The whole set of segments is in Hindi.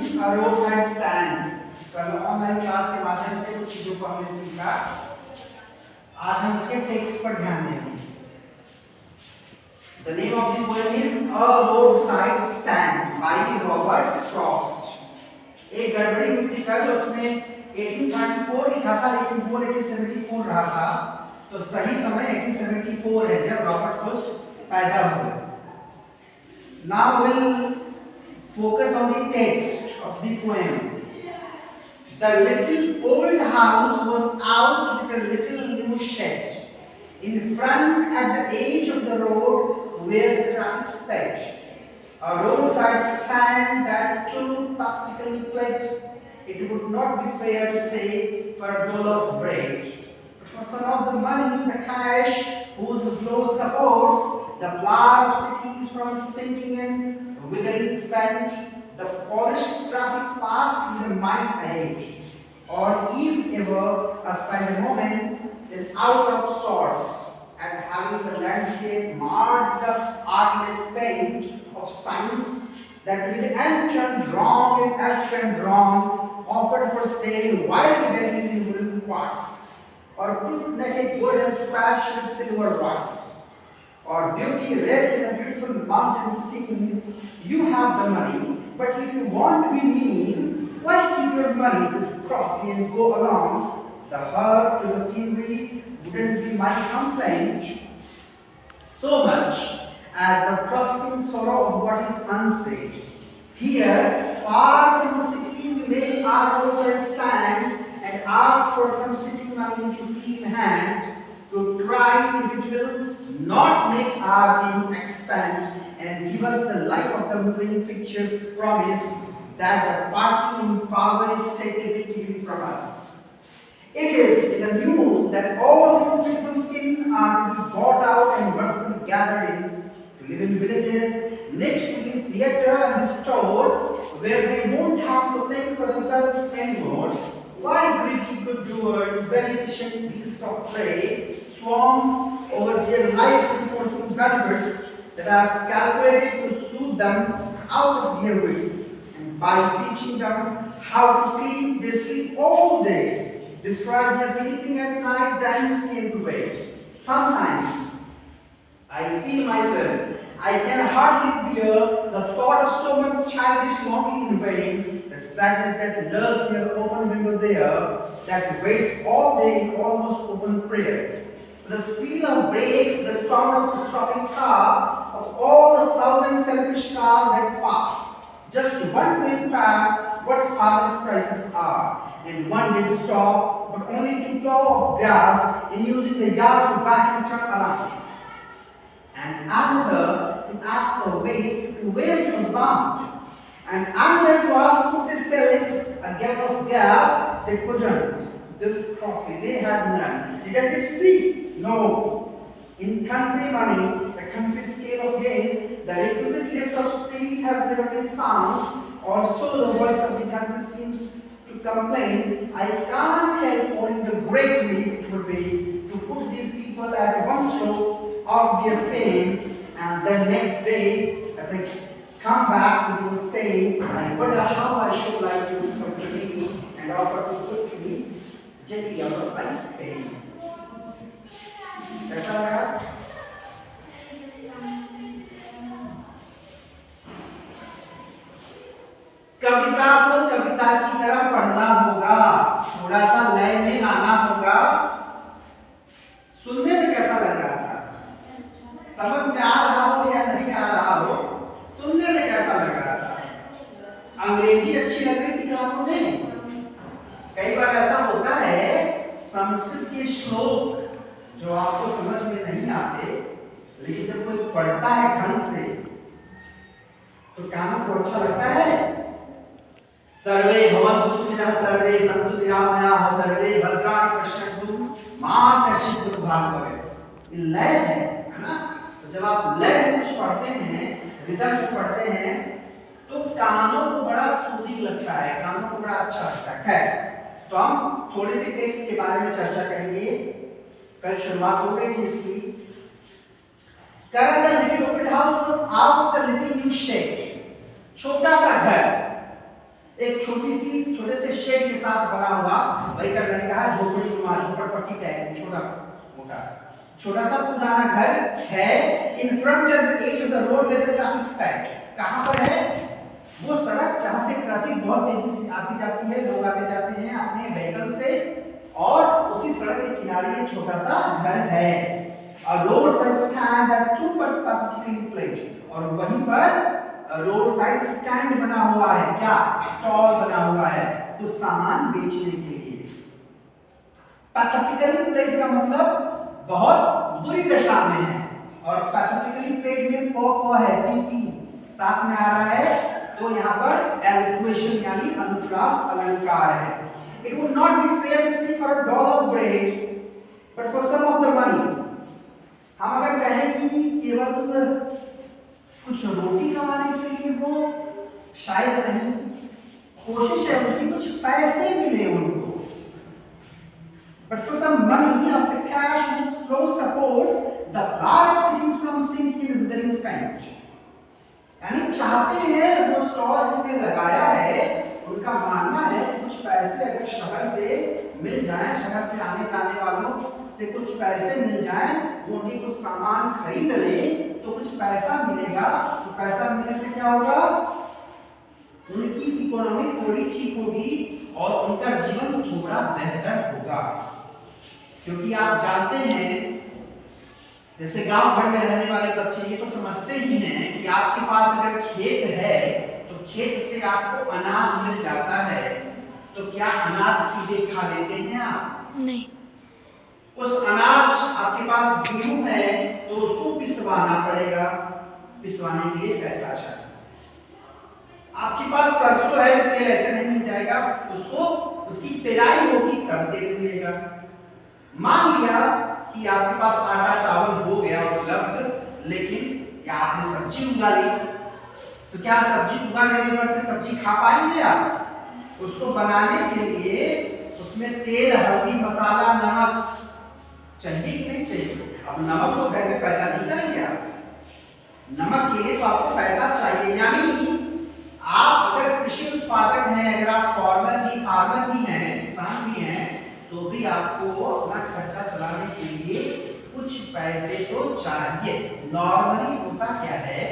a roadside stand. कल ऑनलाइन क्लास के माध्यम से कुछ चीजों को हमने सीखा, आज हम उसके टेक्स्ट पर ध्यान देंगे। The name of the poem is A Roadside Stand by Robert Frost. एक गड़बड़ी हुई थी कल, उसमें 1834 लिखा था लेकिन वो 1874 रहा था, तो सही समय 1874 है जब रॉबर्ट फ्रॉस्ट पैदा हुए। Now we'll focus on the text of the poem. The little old house was out with a little new shed. In front, at the edge of the road where the traffic sped, a roadside stand that too practically pled, it would not be fair to say, for a dole of bread. But for some of the money, the cash, whose flow supports the flower of cities from sinking and withering fent, the polished traffic passed with a mind ahead. Or if ever a silent moment, then out of sorts, and having the landscape marred the artless paint of science, that with ancient wrong and ancient wrong, offered for sale wild berries in wooden quartz, or crook-necked golden squash with silver rods, or beauty rest in a beautiful mountain scene. You have the money, but if you want to be mean, why keep your money this crossly and go along? The hurt to the scenery wouldn't be my complaint so much as the trusting sorrow of what is unsaid. Here, far from the city, we make our roadside stand and ask for some city money to keep in hand, to try if it will not make our view expand and give us the life of the moving pictures promise that the party in power is said to be keeping from us. It is in the news that all these people kin are to be bought out and mercifully gathered in to live in villages next to the theatre and the store where they won't have to think for themselves anymore. Why greedy good doers, beneficent beasts of prey, swarm over their lives enforcing benefits that are calculated to soothe them out of their wits, and by teaching them how to sleep, they sleep all day. Destroy their sleeping at night, dancing and to wait. Sometimes I feel myself, I can hardly bear the thought of so much childish longing in vain, the sadness that lurks near the open window there, that waits all day in almost open prayer. The squeal of brakes, the sound of the stopping car, of all the thousand selfish cars that pass. Just one to fact what harvest prices are, and one did stop, but only to plow of grass in using the yard to back and turn around, and another to ask the way to where it was bound, and another to ask could they sell it a gallon of gas. They couldn't. This costly, they had none. Did it see? No. In country money, the country scale of gain, the requisite lift of spirit has never been found, or so the voice of the country seems to complain. I can't help owning the great relief it would be to put these people at one stroke of their pain, and then next day, as I come back, it was saying, I wonder how I should like you to come to me and offer to put to me gently out of my pain. कैसा लगा? कविता को कविता की तरह पढ़ना होगा, थोड़ा सा लय में लाना होगा। सुनने में कैसा लग रहा था? समझ में आ रहा हो या नहीं आ रहा हो? सुनने में कैसा लग रहा था? अंग्रेजी अच्छी लग रही थी कानों में? कई बार ऐसा होता है, संस्कृत के श्लोक जो आपको समझ में नहीं आते, लेकिन जब कोई पढ़ता है ढंग से तो कानों को अच्छा लगता है। सर्वे भवन्तु सुखिनः, सर्वे सन्तु निरामयाः, सर्वे भद्राणि पश्यन्तु मा कश्चित् दुर्भाग् भवेत्। ये लय है ना? तो जब आप लय कुछ पढ़ते हैं, रिदम को पढ़ते हैं, तो कानों को बड़ा सूदिंग लगता है, कानों को बड़ा अच्छा लगता है। तो हम थोड़ी सी टेक्स्ट के बारे में चर्चा करेंगे। कल शुरुआत हो गई थी इसकी। The little old house was out of the little new shed. छोटा सा घर, एक छोटे से शेड के साथ बना हुआ, वही का मैंने कहा झोपड़पट्टी टाइप, छोटा सा पुराना घर है in front of the edge of the road with the traffic speed. कहां पर है? वो सड़क जहां से ट्रैफिक बहुत तेजी से आती जाती है, लोग आते जाते हैं अपने व्हीकल से, और उसी सड़क के किनारे एक छोटा सा घर है। A road side stand at two particularly placed, और वहीं पर रोड साइड स्टैंड बना हुआ है, क्या स्टॉल बना हुआ है, तो सामान बेचने के लिए। पैथेटिकली प्लेट का मतलब बहुत बुरी दशा में है, और पैथेटिकली प्लेट में प है, पीपी साथ में आ रहा है, तो यहाँ पर एल्क्वेशन यानी अनुप्रास अलंकार है। It would not be fair to say for a doll of bread, but for some of the money। हम अगर कहें कि केवल कुछ रोटी कमाने के लिए वो, शायद नहीं, कोशिश है उनकी कुछ पैसे मिले उनको। But for some money of the cash whose flow supports the large cities from sinking withering faint। यानी चाहते हैं वो स्टॉल जिसने लगाया है, उनका मानना है कि कुछ पैसे अगर शहर से मिल जाएं, शहर से आने जाने वालों से कुछ पैसे मिल जाएं, वो उन्हीं कुछ सामान खरीद लें तो कुछ पैसा मिलेगा। तो पैसा मिलने से क्या होगा? उनकी इकोनॉमी थोड़ी ठीक होगी और उनका जीवन थोड़ा बेहतर होगा। क्योंकि आप जानते हैं, जैसे गांव भर में रहने वाले बच्चे ये तो समझते ही हैं कि आपके पास अगर खेत है तो खेत से आपको अनाज मिल जाता है, तो क्या अनाज सीधे खा लेते हैं आप? नहीं। उस अनाज, आपके पास गेहूं है तो उसको पिसवाना पड़ेगा, पिसवाने के लिए पैसा चाहिए। आपके पास सरसों है तो तेल ऐसे नहीं मिल जाएगा, उसको उसकी पेराई होगी तब तेल मिलेगा। मान लिया कि आपके पास आटा चावल हो गया उपलब्ध, लेकिन या आपने सब्जी उगा ली, तो क्या सब्जी उगा लेने पर से सब्जी खा पाएंगे आप? उसको बनाने के लिए उसमें तेल, हल्दी, मसाला, नमक चाहिए कि नहीं चाहिए? अब नमक तो घर में पैदा नहीं करेंगे आप, नमक के लिए तो आपको पैसा चाहिए। यानी आप अगर कृषि उत्पादक हैं, अगर आप फार्मर भी हैं, किसान भी हैं, तो भी आपको अपना खर्चा चलाने के लिए कुछ पैसे तो चाहिए। नॉर्मली होता क्या है,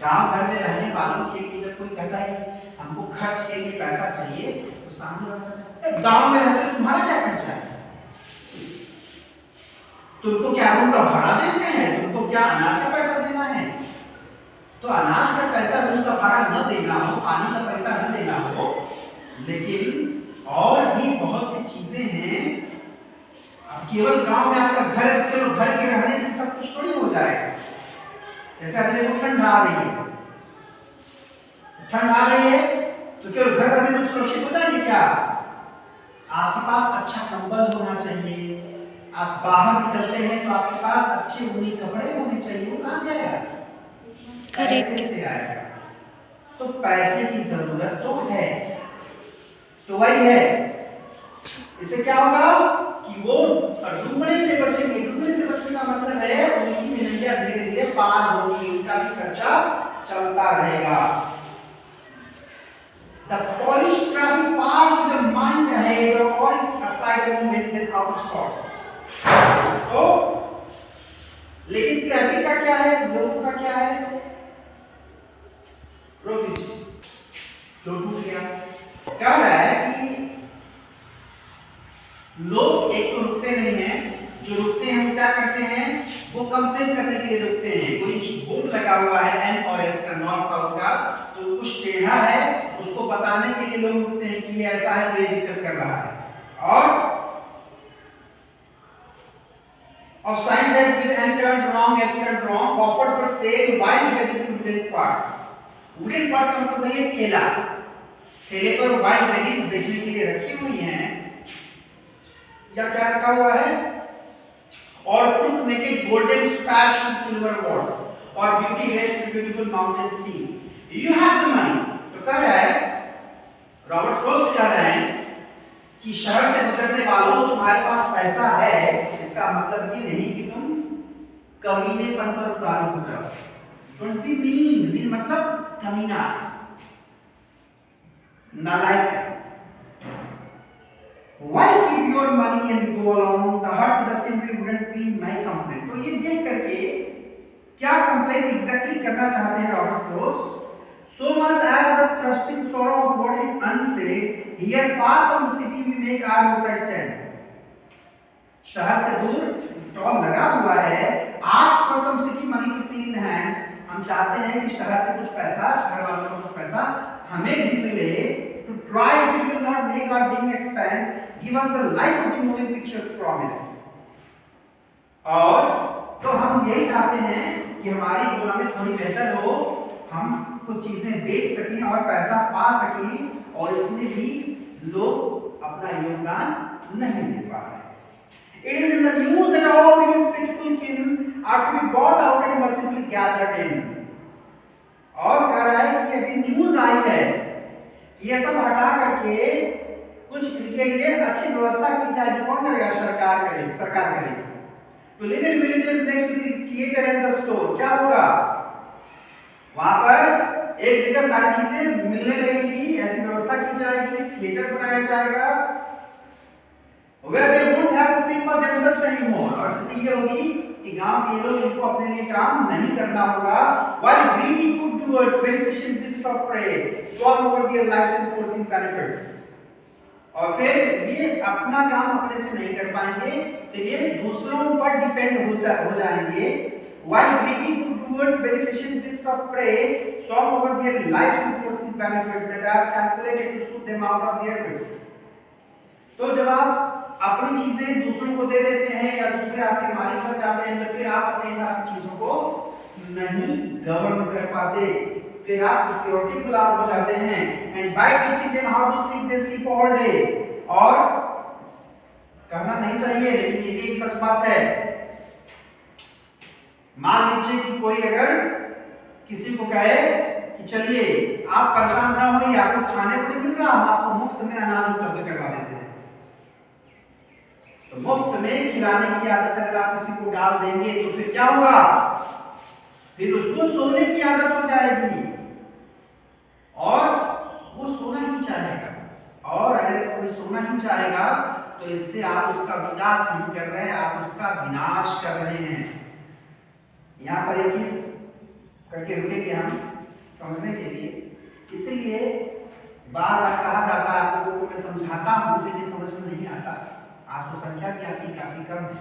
गांव घर में रहने वालों के लिए जब कोई कहता है कि हमको खर्च के लिए पैसा चाहिए, तो सामने वाला गांव में रहते तुम्हारा क्या खर्चा है? तुमको क्या रूम का भाड़ा देते हैं? तुमको क्या अनाज का पैसा देना है? तो अनाज का पैसा, रूम का भाड़ा न देना हो, पानी का पैसा न देना हो, लेकिन और भी बहुत सी चीजें हैं। अब केवल गांव में आपका घर के रहने से सब कुछ थोड़ी हो जाएगा। जैसे अगले को ठंड आ रही है, तो केवल घर रहने से सुरक्षित हो जाएंगे क्या? आपके पास अच्छा कंबल होना चाहिए, आप बाहर निकलते हैं तो आपके पास अच्छे ऊनी कपड़े होने चाहिए। वो कहां से आएगा? पैसे से आएगा। तो पैसे की जरूरत तो है, तो वही है। इससे क्या होगा कि वो डूबने से बचेंगे। डूबने से बचने का मतलब है उनकी जिंदगी धीरे धीरे पार होगी, उनका भी खर्चा चलता रहेगा। The polished traffic pass with the mind ahead or aside a moment with outer source। तो लेकिन ट्रैफिक का क्या है, लोगों का क्या है? रोक दीजिए, जो टूट गया। क्या रहा है कि लोग एक तो रुकते नहीं हैं, जो रुकते हैं वो क्या करते हैं? वो कंप्लेन करने के लिए रुकते हैं। कोई बोर्ड लगा हुआ है एन और एस का, नॉर्थ साउथ का, तो कुछ टेढ़ा है, उसको बताने के लिए लोग रुकते हैं कि ये ऐसा है तो ये दिक्कत कर रहा है। और of signs that with and turned wrong, as turned wrong, offered for sale while there is wooden parts। Wooden part का मतलब है ठेला, ठेले पर वाइल्ड बेरीज बेचने के लिए रखी हुई हैं, या क्या रखा हुआ है? और crook naked golden splash with silver words, और beauty rests in beautiful mountain sea। You have the money। तो कह रहा है, रॉबर्ट फ्रॉस्ट कह रहे हैं कि शहर से गुजरने वालों, तुम्हारे पास पैसा है, इसका मतलब ये नहीं कि तुम कमीनेपन पर उतारू हो जाओ। Don't be mean, mean मतलब कमीना। नालायक। Why keep your money and go along? The heart to the simply wouldn't be my complaint. तो ये देख करके क्या कंप्लेन एग्जैक्टली करना चाहते हैं Robert Frost? So much as the trusting sorrow of what is unsaid, here far from the city we make our roadside stand. शहर से दूर स्टॉल लगा हुआ है, ask for some city money to feel in hand. हम चाहते हैं कि शहर से कुछ पैसा, शहर वालों को कुछ पैसा हमें भी मिले, to try if it will not make our being expand, give us the life of the moving pictures promise. और तो हम यही चाहते हैं कि हमारी इकोनॉमी थोड़ी बेहतर हो, हम कुछ चीजें बेच सकें और पैसा पा सकें, और इसमें भी लोग अपना योगदान नहीं दे पा रहे। It is in the news that all these pitiful kin are to be bought out and mercifully gathered in. और कह रहा है कि अभी न्यूज आई है कि ये सब हटा करके कुछ इनके लिए अच्छी व्यवस्था की जाएगी। कौन करेगा? सरकार करेगी, सरकार करेगी। To live in villages next to the theater and the store, क्या होगा? वहां पर एक जगह सारी चीजें मिलने लगेगी, ऐसी व्यवस्था की जाएगी, थिएटर बनाया जाएगा, where they won't have to think for themselves anymore. और स्थिति ये होगी कि गांव के लोग इनको अपने लिए काम नहीं करना होगा, while greedy good doers beneficent beasts of prey swarm over their lives enforcing benefits. और फिर ये अपना काम अपने से नहीं कर पाएंगे, फिर ये दूसरों पर डिपेंड हो जाएंगे। While greedy good doers beneficent beasts of prey swarm over their lives enforcing benefits that are calculated to suit them out of their wits. तो जब आप अपनी चीजें दूसरों को दे देते हैं या दूसरे आपके मालिक बन जाते हैं, तो फिर आप अपने हिसाब से चीजों को नहीं गवर्न कर पाते, फिर आप सिक्योरिटी गुलाम हो जाते हैं। And by teaching them how to sleep they sleep all day. और कहना नहीं चाहिए लेकिन ये भी एक सच बात है। मान लीजिए कि कोई अगर किसी को कहे कि चलिए आप परेशान ना होइए, आपको खाने को नहीं मिल रहा, हम आपको मुफ्त में अनाज उपलब्ध करवा देते हैं। तो मुफ्त में खिलाने की आदत अगर आप किसी को डाल देंगे तो फिर क्या होगा? फिर उसको सोने की आदत हो जाएगी और वो सोना ही चाहेगा। और अगर कोई सोना ही चाहेगा तो इससे आप उसका विकास नहीं कर रहे हैं, आप उसका विनाश कर रहे हैं। यहाँ पर एक चीज करके रुकेंगे हम समझने के लिए, इसीलिए बार बार कहा जाता है, आप लोगों को मैं समझाता हूँ लेकिन समझ में नहीं आता। आज तो संख्या भी आपकी काफी कम है।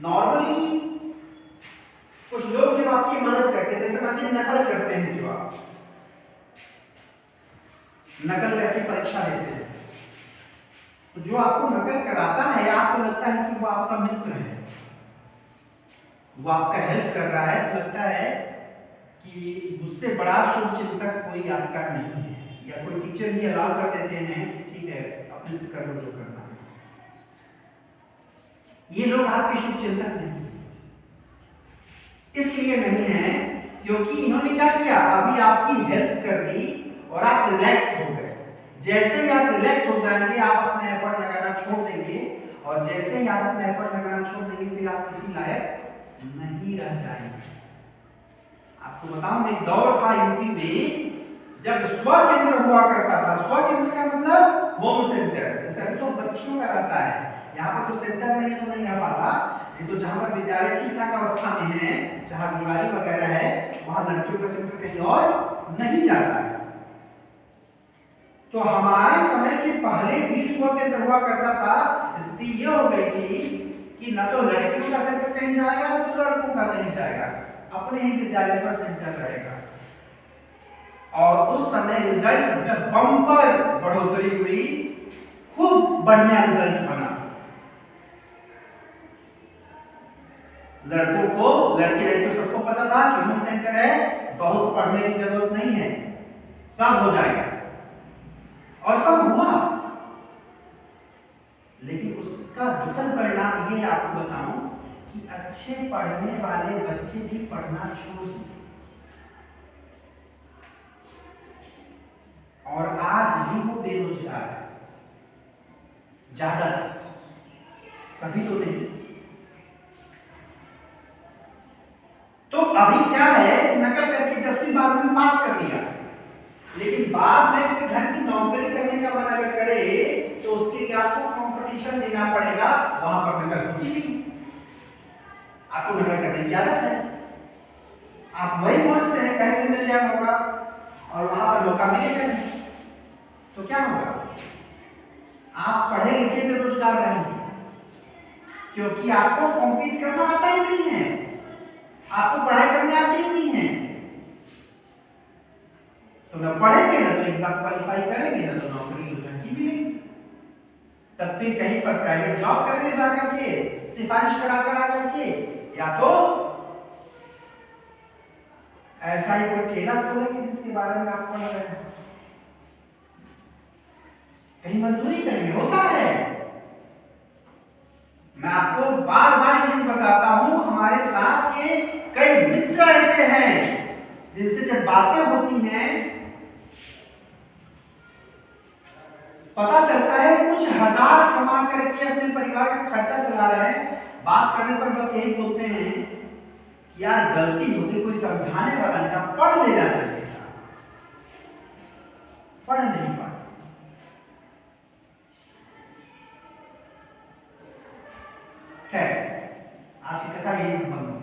नॉर्मली कुछ लोग जब आपकी मदद करते हैं, जैसे मान लीजिए नकल करते हैं, जो आप नकल करके परीक्षा देते हैं, तो जो आपको नकल कराता है आपको लगता है कि वो आपका मित्र है, वो आपका हेल्प कर रहा है, तो लगता है कि मुझसे बड़ा शुभ चिंतक कोई आपका नहीं है। या कोई टीचर भी अलाउ कर देते हैं कि ठीक है अपने से कर लो जो करना है। ये लोग आपके शुभ चिंतक नहीं है। इसलिए नहीं है क्योंकि इन्होंने क्या किया, अभी आपकी हेल्प कर दी और आप रिलैक्स हो गए। जैसे ही आप रिलैक्स हो जाएंगे आप अपना एफर्ट लगाना छोड़ देंगे, और जैसे ही आप अपना एफर्ट लगाना छोड़ देंगे फिर आप किसी लायक नहीं रह जाएंगे। आपको बताऊं एक दौर था यूपी में जब स्व केंद्र हुआ करता था। स्व केंद्र का मतलब होम सेंटर, जैसे अभी तो बच्चियों का रहता है, यहाँ पर तो सेंटर नहीं है तो नहीं रह पाता, नहीं तो जहाँ पर विद्यालय ठीक ठाक अवस्था में है, जहाँ दिवाली वगैरह है, वहाँ लड़कियों का सेंटर कहीं और नहीं जाता है। तो हमारे समय के पहले भी स्व केंद्र हुआ करता था। स्थिति ये हो गई थी कि न तो लड़कियों का सेंटर कहीं जाएगा न तो लड़कों का कहीं जाएगा, अपने ही विद्यालय पर सेंटर रहेगा। और उस समय रिजल्ट में बम्पर बढ़ोतरी हुई, खूब बढ़िया रिजल्ट बना। लड़कों को, लड़के लड़कियों सबको पता था कि होम सेंटर है, बहुत पढ़ने की जरूरत नहीं है, सब हो जाएगा, और सब हुआ। लेकिन उसका दुखद परिणाम ये आपको बताऊं कि अच्छे पढ़ने वाले बच्चे भी पढ़ना छोड़ दिए, और आज भी वो बेरोजगार है। ज्यादा, सभी तो नहीं। तो अभी क्या है, नकल करके 10वीं 12वीं पास कर लिया, लेकिन बाद में कोई ढंग की नौकरी करने का मन अगर करे तो उसके लिए आपको कंपटीशन देना पड़ेगा, वहां पर नकल होती नहीं। आपको नकल करने की आदत है, आप वही सोचते हैं कहीं से मिल जाए मौका और वहां पर मौका मिलेगा नहीं, तो क्या होगा? आप पढ़े लिखे बेरोजगार रहेंगे, क्योंकि आपको कॉम्पीट करना आता ही नहीं है, आपको पढ़ाई करने आती ही नहीं है। तो न पढ़ेंगे ना तो एग्जाम क्वालिफाई करेंगे ना तो नौकरी उस ढंग की मिलेगी। तब फिर कहीं पर प्राइवेट जॉब करने जा करके सिफारिश करा करके, या तो ऐसा ही कोई ठेला खोलेंगे जिसके बारे में आप पढ़ रहे हैं, कहीं मजदूरी करेंगे। होता है, मैं आपको बार बार चीज बताता हूं, हमारे साथ के कई मित्र ऐसे हैं जिनसे जब बातें होती हैं पता चलता है कुछ हजार कमा करके अपने परिवार का खर्चा चला रहे हैं, बात करने पर बस यही बोलते हैं कि यार गलती हो गई, कोई समझाने वाला नहीं था, पढ़ लेना चाहिए था, पढ़ नहीं पाए। खैर आज की कथा यही संबंध